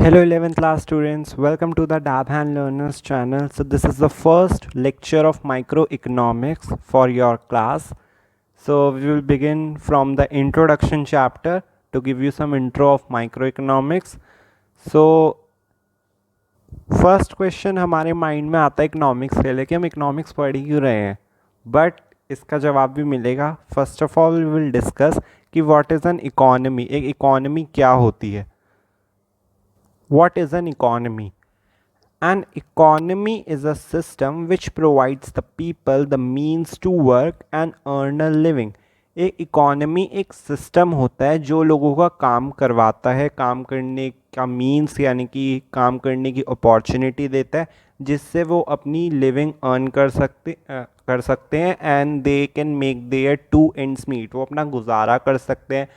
Hello 11th class students, welcome to the Dabhan Learners channel. So this is the first lecture of microeconomics for your class. So we will begin from the introduction chapter to give you some intro of microeconomics. So first question हमारे mind में आता है economics के लिए कि हम economics पढ़ ही क्यों रहे हैं, बट इसका जवाब भी मिलेगा. First of all we will discuss कि व्हाट इज़ एन इकोनॉमी. एक इकोनॉमी क्या होती है. What is an economy? An economy is a system which provides the people the means to work and earn a living. एक economy एक system होता है जो लोगों का काम करवाता है, काम करने का मीन्स यानी कि काम करने की अपॉर्चुनिटी देता है जिससे वो अपनी लिविंग अर्न कर सकते हैं and they can make their two ends meet. वो अपना गुजारा कर सकते हैं.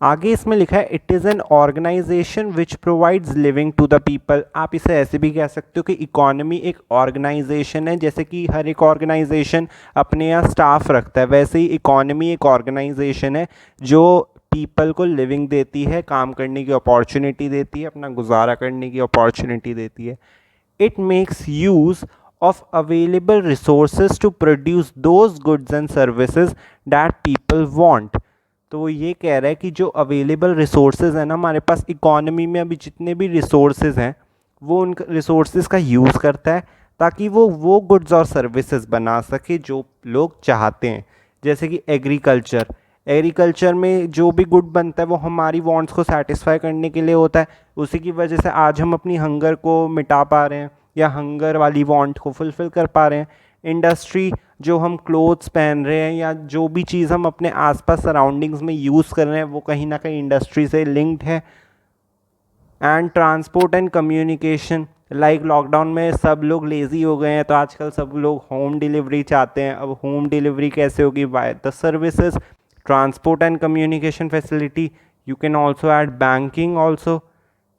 आगे इसमें लिखा है it is an organisation which provides living to the people. आप इसे ऐसे भी कह सकते हो कि इकोनॉमी एक ऑर्गेनाइजेशन है. जैसे कि हर एक ऑर्गेनाइजेशन अपने यहाँ स्टाफ रखता है, वैसे ही इकोनॉमी एक ऑर्गेनाइजेशन है जो पीपल को लिविंग देती है, काम करने की अपॉर्चुनिटी देती है, अपना गुजारा करने की अपॉर्चुनिटी देती है. It makes use of available resources to produce those goods and services that people want. तो वो ये कह रहा है कि जो अवेलेबल रिसोर्सेज हैं ना हमारे पास इकोनॉमी में, अभी जितने भी रिसोर्सेज हैं वो उन रिसोर्सेज का यूज़ करता है ताकि वो गुड्स और सर्विसेज बना सके जो लोग चाहते हैं. जैसे कि एग्रीकल्चर में जो भी गुड बनता है वो हमारी वांट्स को सेटिस्फाई करने के लिए होता है. उसी की वजह से आज हम अपनी हंगर को मिटा पा रहे हैं या हंगर वाली वांट को फुलफ़िल कर पा रहे हैं. इंडस्ट्री, जो हम क्लोथ्स पहन रहे हैं या जो भी चीज़ हम अपने आसपास सराउंडिंग्स में यूज़ कर रहे हैं वो कहीं ना कहीं इंडस्ट्री से लिंक्ड है. And transport and communication, like lockdown में सब लोग लेज़ी हो गए हैं तो आजकल सब लोग होम डिलीवरी चाहते हैं. अब होम डिलीवरी कैसे होगी? By the services. Transport and communication facility. You can also add banking also.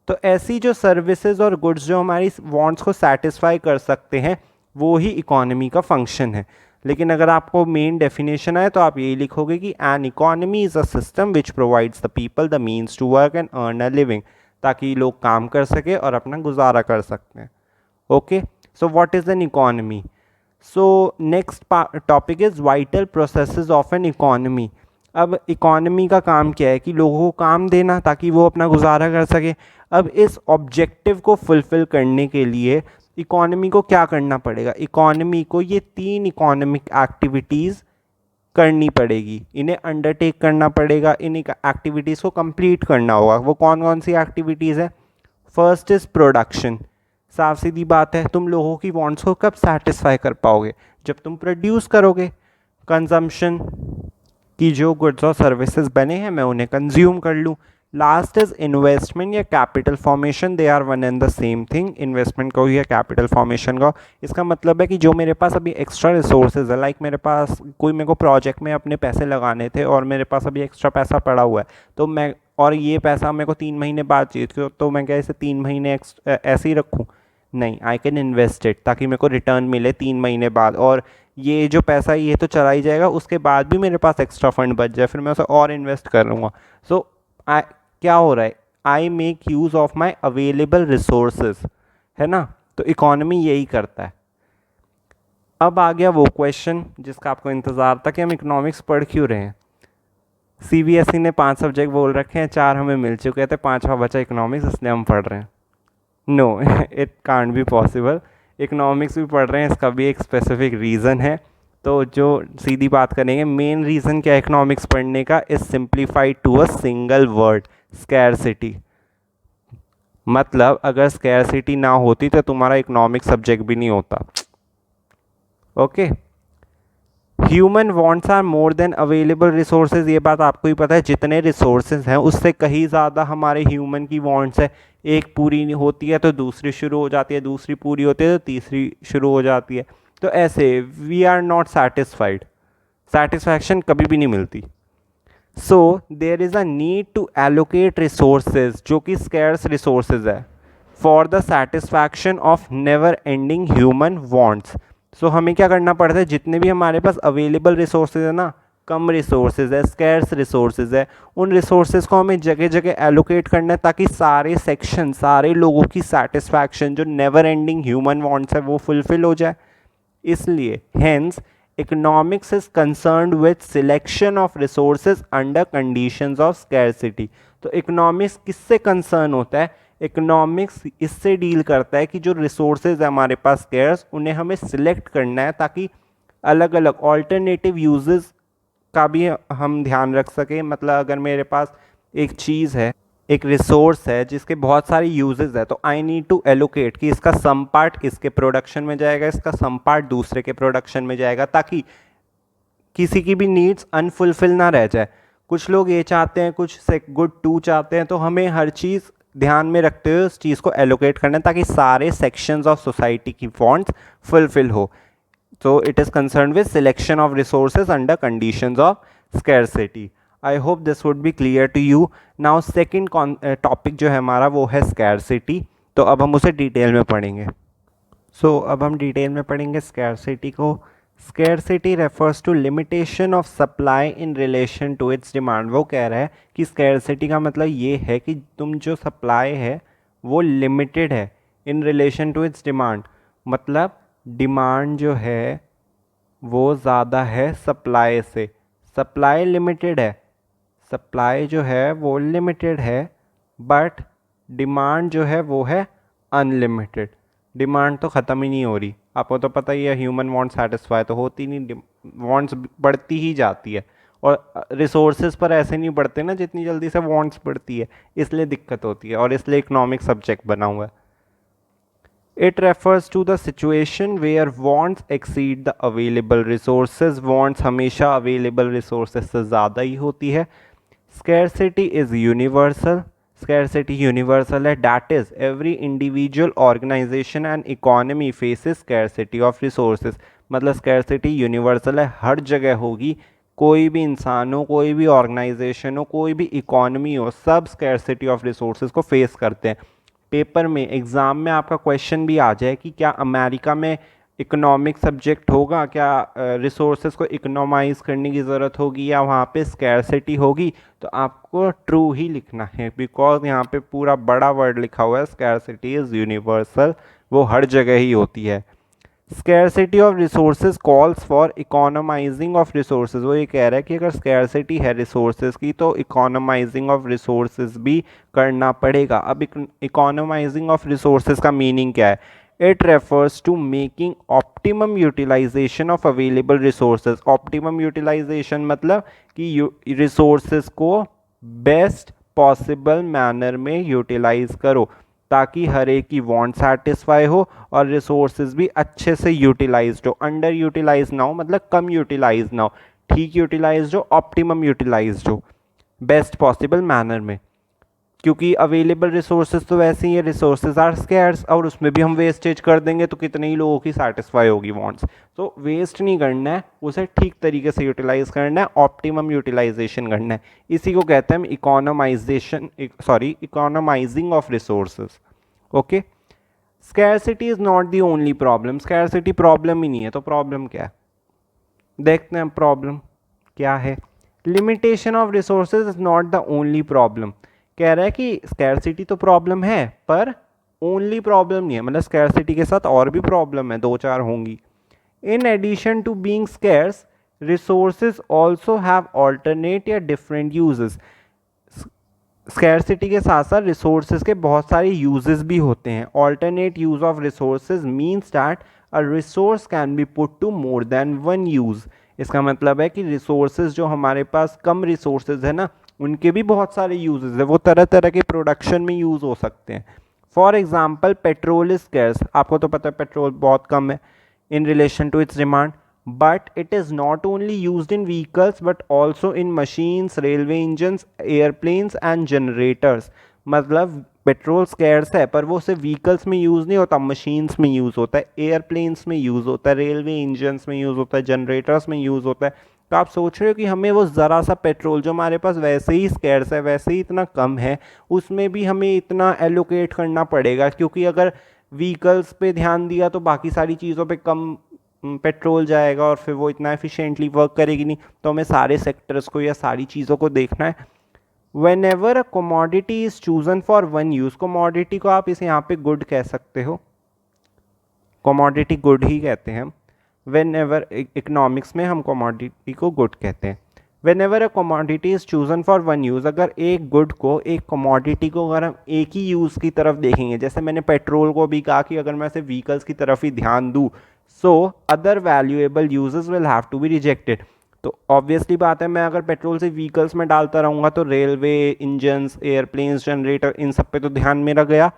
तो ऐसी जो सर्विसेज और गुड्स जो हमारी वांट्स को सेटिस्फाई कर सकते हैं वो ही इकोनॉमी का फंक्शन है. लेकिन अगर आपको मेन डेफिनेशन है तो आप यही लिखोगे कि an economy is a system which provides the people the means to work and earn a living, ताकि लोग काम कर सके और अपना गुजारा कर सकते हैं. Okay, so what is an economy? So next topic is vital processes of an economy. अब इकोनॉमी का काम क्या है कि लोगों को काम देना ताकि वो अपना गुजारा कर सके. अब इस ऑब्जेक्टिव को फुलफ़िल करने के लिए इकोनॉमी को क्या करना पड़ेगा? इकोनॉमी को ये 3 इकोनॉमिक एक्टिविटीज़ करनी पड़ेगी, इन्हें अंडरटेक करना पड़ेगा, इन एक्टिविटीज़ को कंप्लीट करना होगा. वो कौन कौन सी एक्टिविटीज़ है? First is production. साफ सीधी बात है, तुम लोगों की वांट्स को कब सेटिस्फाई कर पाओगे? जब तुम प्रोड्यूस करोगे. कंजम्पशन, कि जो गुड्स और सर्विसेज बने हैं मैं उन्हें कंज्यूम कर लूँ. लास्ट इज इन्वेस्टमेंट या capital formation. They are one and the same thing. Investment को या कैपिटल फॉर्मेशन को. इसका मतलब है कि जो मेरे पास अभी एक्स्ट्रा रिसोर्सेज है, लाइक मेरे पास मेरे को प्रोजेक्ट में अपने पैसे लगाने थे और मेरे पास अभी एक्स्ट्रा पैसा पड़ा हुआ है तो मैं, और ये पैसा मेरे को 3 महीने बाद चाहिए तो मैं क्या इसे 3 महीने ऐसे ही रखूँ? नहीं, आई कैन इन्वेस्ट इट ताकि मेरे को रिटर्न मिले 3 महीने बाद. और ये जो पैसा ये तो चला ही जाएगा, उसके बाद भी मेरे पास एक्स्ट्रा फंड बच जाए, फिर मैं उसे और इन्वेस्ट कर लूँगा. सो क्या हो रहा है? I make use of my available resources, है ना. तो इकोनॉमी यही करता है. अब आ गया वो क्वेश्चन जिसका आपको इंतज़ार था कि हम इकोनॉमिक्स पढ़ क्यों रहे हैं. CBSE ने 5 सब्जेक्ट बोल रखे हैं, 4 हमें मिल चुके थे, 5वां बचा इकोनॉमिक्स, इसलिए हम पढ़ रहे हैं. No, it can't be possible. Economics भी पढ़ रहे हैं, इसका भी एक स्पेसिफिक रीज़न है. तो जो सीधी बात करेंगे, मेन रीज़न क्या है इकोनॉमिक्स पढ़ने का? Is simplified to a single word, scarcity. मतलब अगर स्कैरसिटी ना होती तो तुम्हारा इकोनॉमिक्स सब्जेक्ट भी नहीं होता. Okay. Human wants are more than available resources. ये बात आपको ही पता है, जितने रिसोर्सेज हैं उससे कहीं ज़्यादा हमारे ह्यूमन की वांट्स है. एक पूरी होती है तो दूसरी शुरू हो जाती है, दूसरी पूरी होती है तो तीसरी शुरू हो जाती है. तो ऐसे we are not satisfied, satisfaction कभी भी नहीं मिलती. So there is a need to allocate resources, जो कि स्कैर्स रिसोर्सेज है, for the satisfaction of never ending human wants. So हमें क्या करना पड़ता है? जितने भी हमारे पास अवेलेबल रिसोर्सेज है ना, कम रिसोर्सेज है, स्कैर्स रिसोर्सेज है, उन रिसोर्सेज को हमें जगह जगह एलोकेट करना है ताकि सारे सेक्शन, सारे लोगों की सेटिस्फैक्शन, जो नेवर एंडिंग ह्यूमन वांट्स है, वो फुलफिल हो जाए। इसलिए hence economics is concerned with selection of resources under conditions of scarcity. तो इकोनॉमिक्स किससे कंसर्न होता है? इकोनॉमिक्स इससे डील करता है कि जो रिसोर्सेज है हमारे पास स्कैर्स, उन्हें हमें सिलेक्ट करना है ताकि अलग अलग ऑल्टरनेटिव यूजेस का भी हम ध्यान रख सकें। मतलब अगर मेरे पास एक चीज़ है, एक रिसोर्स है जिसके बहुत सारे यूजेस है, तो आई नीड टू एलोकेट कि इसका सम पार्ट इसके प्रोडक्शन में जाएगा, इसका सम पार्ट दूसरे के प्रोडक्शन में जाएगा, ताकि किसी की भी नीड्स अनफुलफिल ना रह जाए। कुछ लोग ये चाहते हैं, कुछ से गुड टू चाहते हैं, तो हमें हर चीज़ ध्यान में रखते हुए उस चीज़ को एलोकेट करना है ताकि सारे सेक्शंस ऑफ सोसाइटी की वांट्स फुलफिल हो। So it is concerned with selection of resources under conditions of scarcity. I hope this would be clear to you. Now second topic जो है हमारा वो है scarcity. तो अब हम उसे डिटेल में पढ़ेंगे। अब हम डिटेल में पढ़ेंगे scarcity को। Scarcity refers to limitation of supply in relation to its demand. वो कह रहा है कि scarcity का मतलब ये है कि तुम जो supply है वो limited है in relation to its demand। मतलब डिमांड जो है वो ज़्यादा है सप्लाई से, सप्लाई लिमिटेड है, सप्लाई जो है वो लिमिटेड है, बट डिमांड जो है वो है अनलिमिटेड। डिमांड तो ख़त्म ही नहीं हो रही, आपको तो पता ही है, ह्यूमन वांट सेटिस्फाई तो होती नहीं, वांट्स बढ़ती ही जाती है। और रिसोर्सेज पर ऐसे नहीं बढ़ते ना जितनी जल्दी से वांट्स बढ़ती है, इसलिए दिक्कत होती है और इसलिए इकोनॉमिक सब्जेक्ट बना हुआ है। It refers to the situation where wants exceed the available resources. Wants हमेशा available resources से ज़्यादा ही होती है। Scarcity is universal. Scarcity universal है. That is, every individual, organization and economy faces scarcity of resources. मतलब scarcity universal है, हर जगह होगी। कोई भी इंसान हो, कोई भी ऑर्गेनाइजेशन हो, कोई भी इकोनॉमी हो, सब scarcity of resources को फेस करते हैं। पेपर में, एग्ज़ाम में आपका क्वेश्चन भी आ जाए कि क्या अमेरिका में इकोनॉमिक सब्जेक्ट होगा, क्या रिसोर्सेज को इकोनॉमाइज़ करने की ज़रूरत होगी या वहाँ पे स्कैरसिटी होगी, तो आपको ट्रू ही लिखना है, बिकॉज यहाँ पे पूरा बड़ा वर्ड लिखा हुआ है, स्कैरसिटी इज़ यूनिवर्सल, वो हर जगह ही होती है। Scarcity of resources calls for economising of resources. वो ये कह रहा है कि अगर स्कैरसिटी है रिसोर्सेज की तो इकोनोमाइजिंग ऑफ रिसोर्सेज भी करना पड़ेगा। अब इकोनोमाइजिंग ऑफ रिसोर्सेज का मीनिंग क्या है? It refers to making optimum utilisation of available resources. Optimum utilisation मतलब कि रिसोर्सेज को बेस्ट पॉसिबल मैनर में यूटिलाइज करो ताकि हर एक की वांट सेटिस्फाई हो और रिसोर्सेज भी अच्छे से यूटिलाइज्ड हो। अंडर यूटिलाइज ना हो, मतलब कम यूटिलाइज ना हो, ठीक यूटिलाइज्ड हो, ऑप्टिमम यूटिलाइज्ड हो, बेस्ट पॉसिबल मैनर में। क्योंकि अवेलेबल रिसोर्सेज तो वैसे ही है, रिसोर्सेज आर स्कैर्स, और उसमें भी हम वेस्टेज कर देंगे तो कितने ही लोगों की सेटिस्फाई होगी वांट्स। तो वेस्ट नहीं करना है, उसे ठीक तरीके से यूटिलाइज करना है, ऑप्टिमम यूटिलाइजेशन करना है। इसी को कहते हैं हम economising of resources. Okay, scarcity is not the only problem. Scarcity problem ही नहीं है, तो प्रॉब्लम क्या है देखते हैं। प्रॉब्लम क्या है? Limitation of resources is not the only problem. कह रहा है कि स्कैरसिटी तो प्रॉब्लम है पर ओनली प्रॉब्लम नहीं है, मतलब स्कैरसिटी के साथ और भी प्रॉब्लम है, दो चार होंगी। In addition to being scarce, resources also have alternate या डिफरेंट यूजेस। स्कैरसिटी के साथ साथ रिसोर्सेज के बहुत सारे यूजेस भी होते हैं। Alternate use of resources means that a resource can be put to more than one use. इसका मतलब है कि रिसोर्सेज जो हमारे पास कम रिसोर्सेज है ना, उनके भी बहुत सारे यूजेस है, वो तरह तरह के प्रोडक्शन में यूज़ हो सकते हैं। For example petrol is scarce, आपको तो पता है पेट्रोल बहुत कम है in relation to its demand, but it is not only used in vehicles but also in machines, railway engines, airplanes and generators। मतलब पेट्रोल स्कैर्स है पर वो सिर्फ व्हीकल्स में यूज़ नहीं होता, मशीन्स में यूज़ होता है, एयरप्लेन्स में यूज़ होता है, रेलवे इंजन्स में यूज़ होता है, जनरेटर्स में यूज़ होता है। तो आप सोच रहे हो कि हमें वो ज़रा सा पेट्रोल जो हमारे पास वैसे ही स्कैर्स है, वैसे ही इतना कम है, उसमें भी हमें इतना एलोकेट करना पड़ेगा, क्योंकि अगर व्हीकल्स पे ध्यान दिया तो बाकी सारी चीज़ों पे कम पेट्रोल जाएगा और फिर वो इतना एफिशिएंटली वर्क करेगी नहीं, तो हमें सारे सेक्टर्स को या सारी चीज़ों को देखना है। When ever a commodity is chosen for one use, commodity को आप इसे यहाँ पे गुड कह सकते हो, कमोडिटी गुड ही कहते हैं हम। वेन एवर इकोनॉमिक्स में हम कमोडिटी को गुड कहते हैं। When ever a commodity is chosen for one use, अगर एक गुड को, एक कमोडिटी को अगर हम एक ही यूज़ की तरफ देखेंगे, जैसे मैंने पेट्रोल को भी कहा कि अगर मैं सिर्फ व्हीकल्स की तरफ ही ध्यान दूँ, so other valuable uses will have to be rejected. तो ऑब्वियसली बात है, मैं अगर पेट्रोल से व्हीकल्स में डालता रहूँगा तो रेलवे, इंजन्स, एयरप्लेन्स, जनरेटर, इन सब पे तो ध्यान मेरा गया,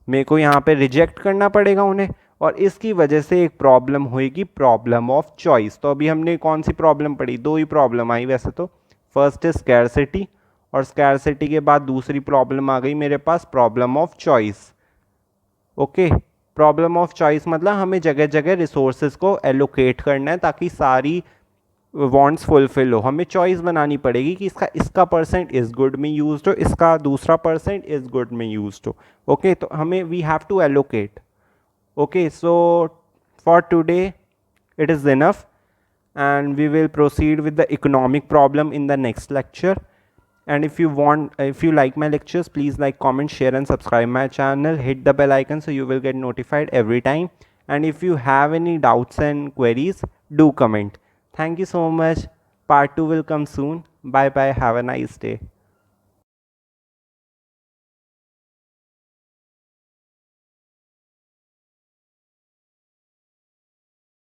मेरे को यहाँ पे रिजेक्ट करना पड़ेगा उन्हें, और इसकी वजह से एक प्रॉब्लम होएगी, प्रॉब्लम ऑफ चॉइस। तो अभी हमने कौन सी प्रॉब्लम पढ़ी, दो ही प्रॉब्लम आई वैसे तो, फर्स्ट इज स्कैरसिटी, और स्कैरसिटी के बाद दूसरी प्रॉब्लम आ गई मेरे पास, problem of choice. Okay, problem of choice मतलब हमें जगह जगह रिसोर्सेज को एलोकेट करना है ताकि सारी वांट्स फुलफिल हो, हमें चॉइस बनानी पड़ेगी कि इसका परसेंट इज़ गुड में यूज्ड हो, इसका दूसरा परसेंट इज़ गुड में यूज्ड हो। ओके, तो हमें we have to allocate. Okay, so for today it is enough, and we will proceed with the economic problem in the next lecture. And if you like my lectures, please like, comment, share and subscribe my channel. Hit the bell icon so you will get notified every time. And if you have any doubts and queries, do comment. Thank you so much. Part 2 will come soon. Bye bye. Have a nice day.